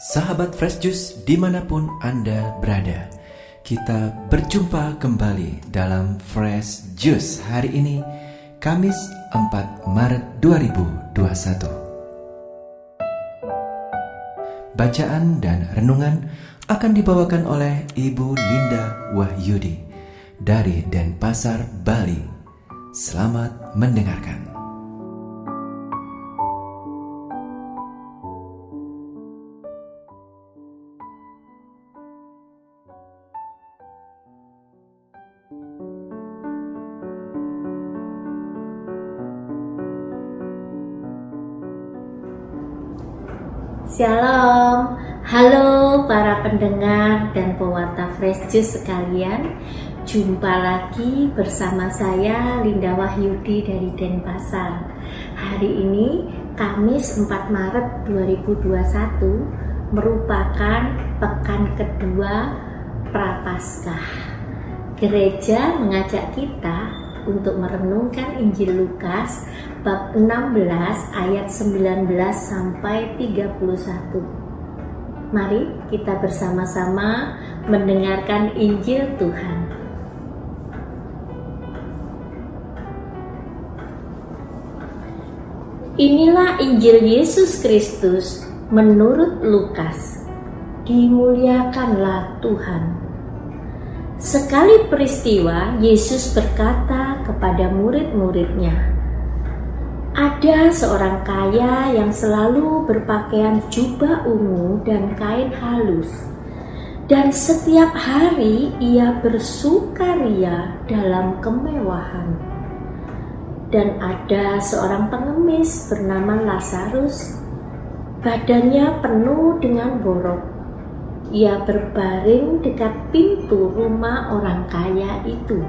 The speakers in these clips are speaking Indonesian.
Sahabat Fresh Juice dimanapun Anda berada, kita berjumpa kembali dalam Fresh Juice hari ini, Kamis 4 Maret 2021. Bacaan dan renungan akan dibawakan oleh Ibu Linda Wahyudi dari Denpasar, Bali. Selamat mendengarkan. Shalom, halo para pendengar dan pewarta Fresh Juice sekalian. Jumpa lagi bersama saya Linda Wahyudi dari Denpasar. Hari ini Kamis 4 Maret 2021 merupakan pekan kedua Prapaskah. Gereja mengajak kita untuk merenungkan Injil Lukas bab 16 ayat 19 sampai 31. Mari kita bersama-sama mendengarkan Injil Tuhan. Inilah Injil Yesus Kristus menurut Lukas. Dimuliakanlah Tuhan. Sekali peristiwa, Yesus berkata kepada murid-muridnya, "Ada seorang kaya yang selalu berpakaian jubah ungu dan kain halus, dan setiap hari ia bersukaria dalam kemewahan. Dan ada seorang pengemis bernama Lazarus, badannya penuh dengan borok. Ia berbaring dekat pintu rumah orang kaya itu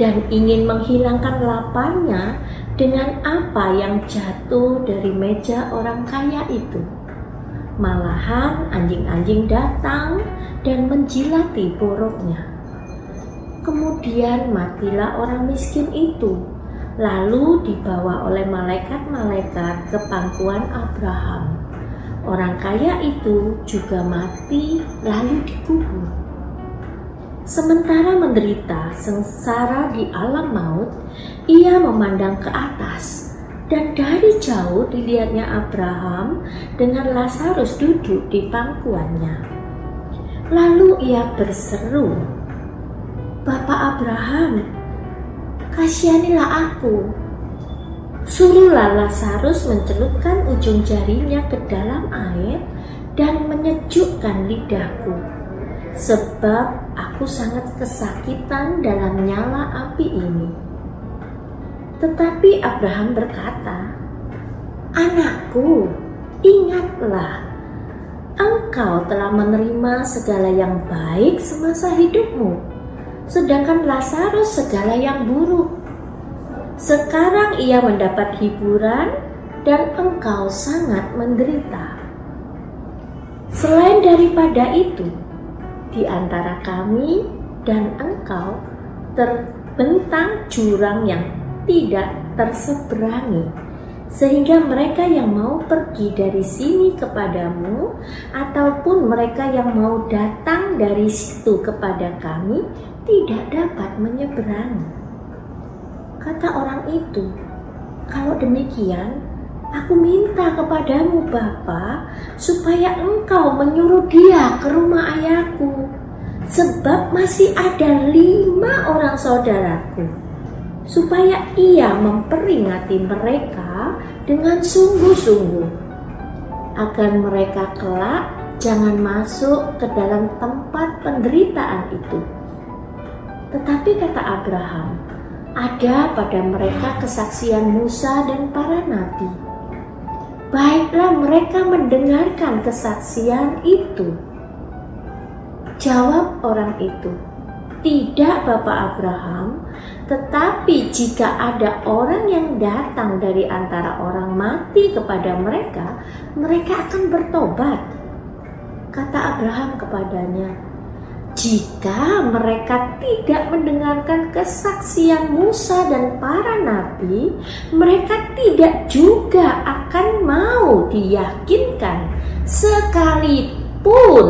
dan ingin menghilangkan laparnya dengan apa yang jatuh dari meja orang kaya itu. Malahan anjing-anjing datang dan menjilati boroknya. Kemudian matilah orang miskin itu, lalu dibawa oleh malaikat-malaikat ke pangkuan Abraham. Orang kaya itu juga mati lalu dikubur. Sementara menderita sengsara di alam maut, ia memandang ke atas, dan dari jauh dilihatnya Abraham dengan Lazarus duduk di pangkuannya. Lalu ia berseru, 'Bapak Abraham, kasihanilah aku. Suruhlah Lazarus mencelupkan ujung jarinya ke dalam air dan menyejukkan lidahku, sebab aku sangat kesakitan dalam nyala api ini.' Tetapi Abraham berkata, 'Anakku, ingatlah, engkau telah menerima segala yang baik semasa hidupmu, sedangkan Lazarus segala yang buruk. Sekarang ia mendapat hiburan dan engkau sangat menderita. Selain daripada itu, di antara kami dan engkau terbentang jurang yang tidak terseberangi, sehingga mereka yang mau pergi dari sini kepadamu ataupun mereka yang mau datang dari situ kepada kami tidak dapat menyeberangi.' Kata orang itu, 'Kalau demikian, aku minta kepadamu Bapa, supaya engkau menyuruh dia ke rumah ayahku, sebab masih ada 5 orang saudaraku, supaya ia memperingati mereka dengan sungguh-sungguh, agar mereka kelak jangan masuk ke dalam tempat penderitaan itu.' Tetapi kata Abraham, 'Ada pada mereka kesaksian Musa dan para nabi. Baiklah mereka mendengarkan kesaksian itu.' Jawab orang itu, 'Tidak, Bapak Abraham, tetapi jika ada orang yang datang dari antara orang mati kepada mereka, mereka akan bertobat.' Kata Abraham kepadanya, 'Jika mereka tidak mendengarkan kesaksian Musa dan para nabi, mereka tidak juga akan mau diyakinkan sekalipun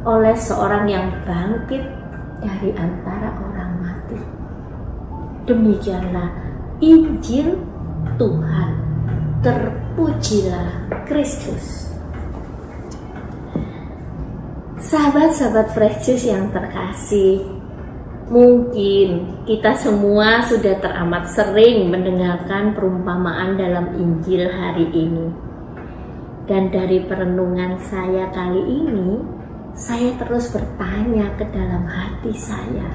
oleh seorang yang bangkit dari antara orang mati. Demikianlah Injil Tuhan. Terpujilah Kristus. Sahabat-sahabat Fresh Juice yang terkasih, mungkin kita semua sudah teramat sering mendengarkan perumpamaan dalam Injil hari ini. Dan dari perenungan saya kali ini, saya terus bertanya ke dalam hati saya,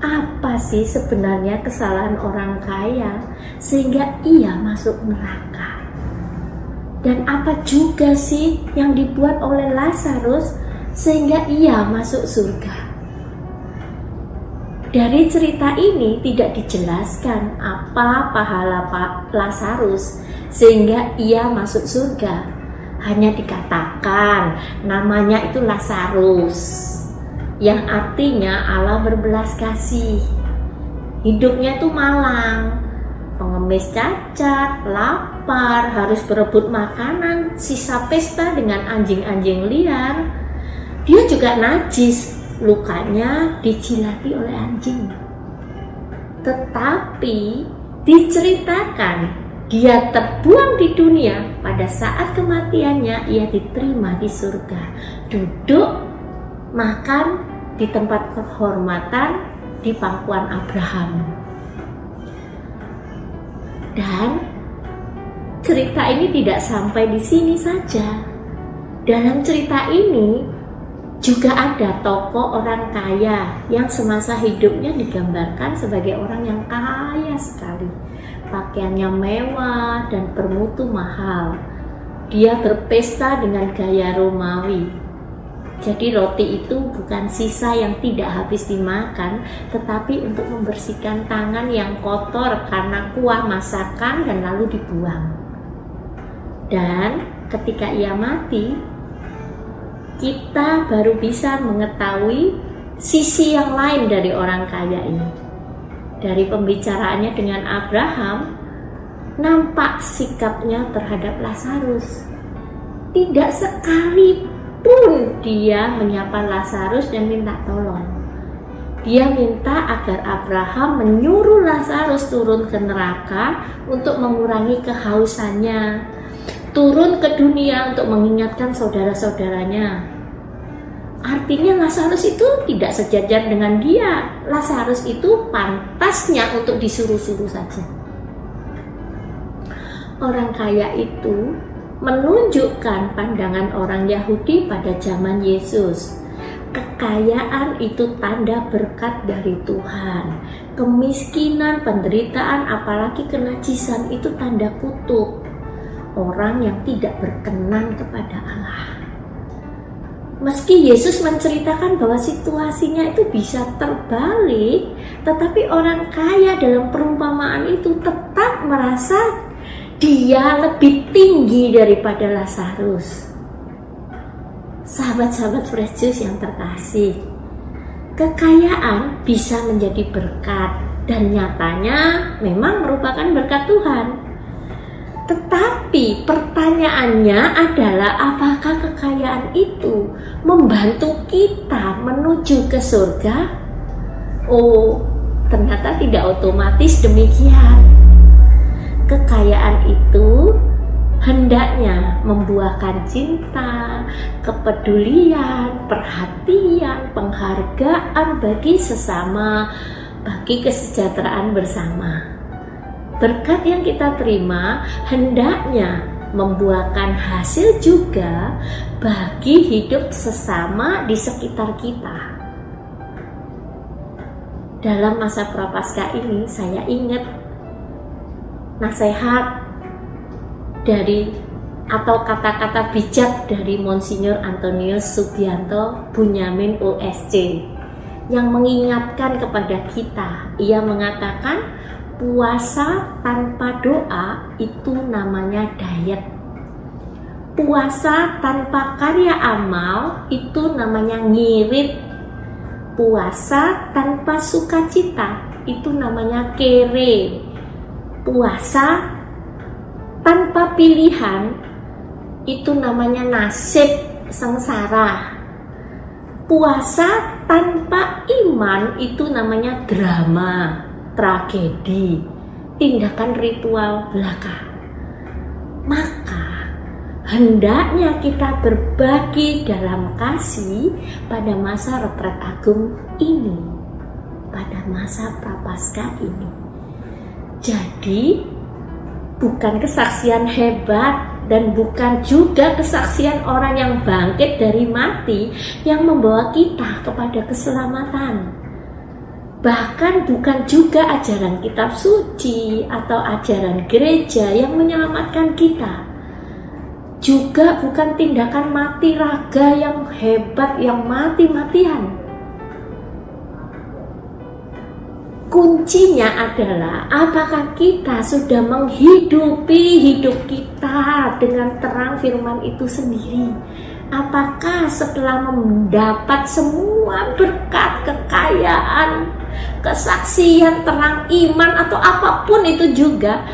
apa sih sebenarnya kesalahan orang kaya sehingga ia masuk neraka? Dan apa juga sih yang dibuat oleh Lazarus sehingga ia masuk surga? Dari cerita ini tidak dijelaskan apa pahala Lazarus sehingga ia masuk surga. Hanya dikatakan namanya itu Lazarus, yang artinya Allah berbelas kasih. Hidupnya itu malang, pengemis cacat, lapar, harus berebut makanan, sisa pesta dengan anjing-anjing liar. Dia juga najis, lukanya dijilati oleh anjing. Tetapi diceritakan dia terbuang di dunia, pada saat kematiannya ia diterima di surga, duduk makan di tempat kehormatan di pangkuan Abraham. Dan cerita ini tidak sampai di sini saja. Dalam cerita ini juga ada tokoh orang kaya yang semasa hidupnya digambarkan sebagai orang yang kaya sekali. Pakaiannya mewah dan bermutu mahal. Dia berpesta dengan gaya Romawi. Jadi roti itu bukan sisa yang tidak habis dimakan, tetapi untuk membersihkan tangan yang kotor karena kuah masakan dan lalu dibuang. Dan ketika ia mati, kita baru bisa mengetahui sisi yang lain dari orang kaya ini. Dari pembicaraannya dengan Abraham, nampak sikapnya terhadap Lazarus. Tidak sekalipun dia menyapa Lazarus dan minta tolong. Dia minta agar Abraham menyuruh Lazarus turun ke neraka untuk mengurangi kehausannya, turun ke dunia untuk mengingatkan saudara-saudaranya. Artinya Lazarus itu tidak sejajar dengan dia. Lazarus itu pantasnya untuk disuruh-suruh saja. Orang kaya itu menunjukkan pandangan orang Yahudi pada zaman Yesus. Kekayaan itu tanda berkat dari Tuhan. Kemiskinan, penderitaan, apalagi kenajisan itu tanda kutuk. Orang yang tidak berkenan kepada Allah. Meski Yesus menceritakan bahwa situasinya itu bisa terbalik, tetapi orang kaya dalam perumpamaan itu tetap merasa dia lebih tinggi daripada Lazarus. Sahabat-sahabat Fresh Juice yang terkasih, kekayaan bisa menjadi berkat dan nyatanya memang merupakan berkat Tuhan. Tetapi pertanyaannya adalah apakah kekayaan itu membantu kita menuju ke surga? Oh, ternyata tidak otomatis demikian. Kekayaan itu hendaknya membuahkan cinta, kepedulian, perhatian, penghargaan bagi sesama, bagi kesejahteraan bersama. Berkat yang kita terima hendaknya membuahkan hasil juga bagi hidup sesama di sekitar kita. Dalam masa Prapaskah ini saya ingat nasihat dari atau kata-kata bijak dari Monsinyur Antonius Subianto Bunyamin OSC yang mengingatkan kepada kita. Ia mengatakan puasa tanpa doa itu namanya diet. Puasa tanpa karya amal itu namanya ngirit. Puasa tanpa sukacita itu namanya kere. Puasa tanpa pilihan itu namanya nasib sengsara. Puasa tanpa iman itu namanya drama, tragedi, tindakan ritual belaka. Maka hendaknya kita berbagi dalam kasih pada masa retret agung ini, pada masa prapaskah ini. Jadi bukan kesaksian hebat dan bukan juga kesaksian orang yang bangkit dari mati yang membawa kita kepada keselamatan. Bahkan bukan juga ajaran kitab suci atau ajaran gereja yang menyelamatkan kita. Juga bukan tindakan mati raga yang hebat, yang mati-matian. Kuncinya adalah apakah kita sudah menghidupi hidup kita dengan terang firman itu sendiri. Apakah setelah mendapat semua berkat, kekayaan, kesaksian, terang iman atau apapun itu juga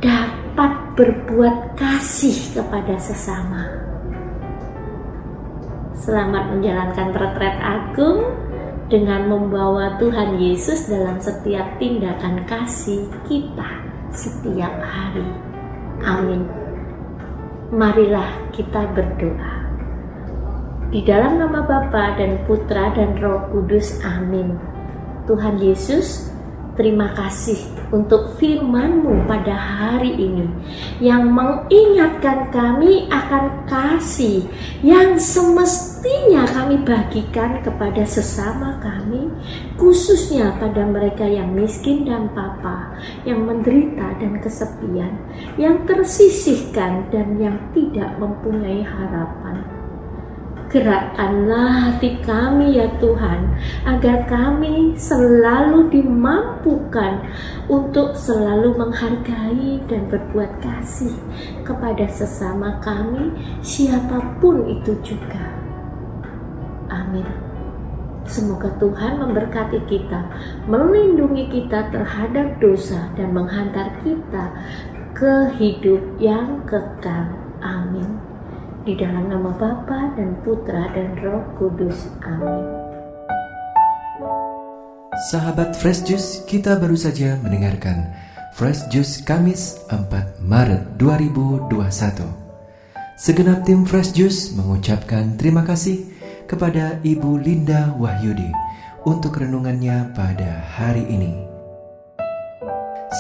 dapat berbuat kasih kepada sesama. Selamat menjalankan retret agung dengan membawa Tuhan Yesus dalam setiap tindakan kasih kita setiap hari. Amin. Marilah kita berdoa. Di dalam nama Bapa dan Putra dan Roh Kudus. Amin. Tuhan Yesus, terima kasih untuk firman-Mu pada hari ini yang mengingatkan kami akan kasih yang semestinya kami bagikan kepada sesama kami, khususnya pada mereka yang miskin dan papa, yang menderita dan kesepian, yang tersisihkan dan yang tidak mempunyai harapan. Gerakkanlah hati kami ya Tuhan, agar kami selalu dimampukan untuk selalu menghargai dan berbuat kasih kepada sesama kami, siapapun itu juga. Amin. Semoga Tuhan memberkati kita, melindungi kita terhadap dosa dan menghantar kita ke hidup yang kekal. Amin. Di dalam nama Bapa dan Putra dan Roh Kudus. Amin. Sahabat Fresh Juice, kita baru saja mendengarkan Fresh Juice Kamis 4 Maret 2021. Segenap tim Fresh Juice mengucapkan terima kasih kepada Ibu Linda Wahyudi untuk renungannya pada hari ini.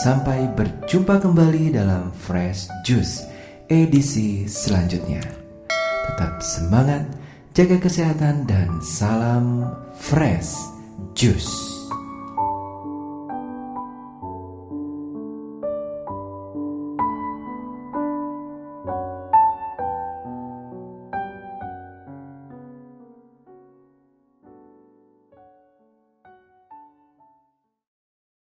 Sampai berjumpa kembali dalam Fresh Juice edisi selanjutnya. Tetap semangat, jaga kesehatan, dan salam Fresh Juice.